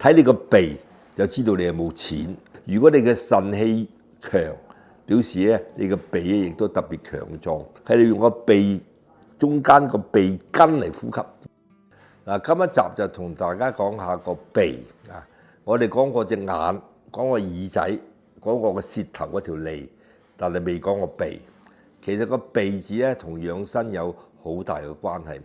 睇你個鼻就知道你有冇錢。如果你嘅腎氣強，表示咧你個鼻咧亦都特別強壯，係你用個鼻中間個鼻根嚟呼吸。嗱，今一集就同大家講下個鼻啊。我哋講過隻眼，講過耳仔，講過個舌頭嗰條脷，但係未講個鼻。其實個鼻字咧同養生有好大嘅關係。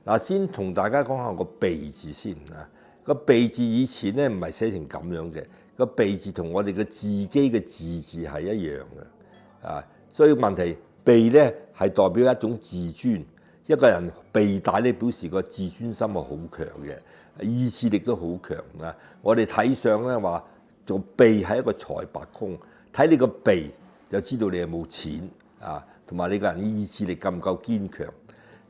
嗱，先同大家講下個鼻字先啊。個鼻字以前咧唔係寫成咁樣嘅，個鼻字同我哋嘅自己嘅自字係一樣嘅啊。所以問題鼻咧係代表一種自尊，一個人鼻大咧表示個自尊心係好強嘅，意志力都好強啊。我哋睇相咧話做鼻係一個財帛宮，睇你個鼻就知道你有冇錢啊，同埋你個人意志力夠唔夠堅強。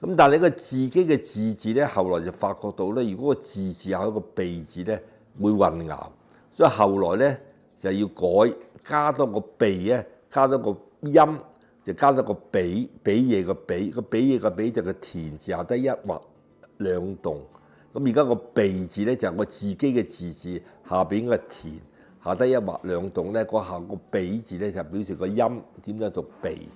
咁但係你個自己嘅自字咧，後來就發覺到咧，如果個自字有一個鼻字咧，會混淆，所以後來咧就要改，加多個鼻咧，加多個音，就加多個比嘢個比，個比嘢個比就個田字下低一畫兩棟。咁而家個鼻字咧就係我自己嘅自字下邊個田下低一畫兩棟咧，個下個比字咧就表示個音點樣讀鼻。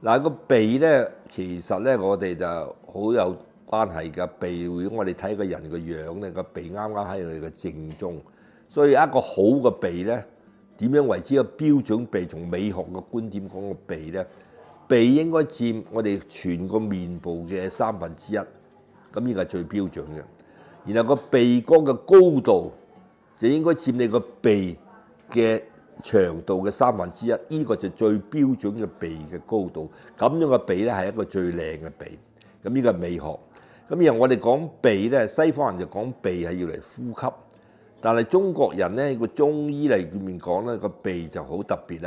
嗱，個鼻咧，其實咧我哋就好有關係㗎。鼻，如果我哋睇個人個樣咧，個鼻啱啱喺我哋嘅正中，所以一個好嘅鼻咧，點樣為之一個標準鼻？從美學嘅觀點講個鼻咧，鼻應該佔我哋全個面部嘅1/3，咁呢個係最標準嘅。然後個鼻哥嘅高度就應該佔你個鼻嘅長度嘅1/3，呢個就最標準嘅鼻嘅高度。咁樣嘅鼻咧係一個最靚嘅鼻。咁呢個係美學。咁然後我哋講鼻咧，西方人就講鼻係要嚟呼吸，但係中國人咧個中醫嚟面講咧個鼻就好特別啦。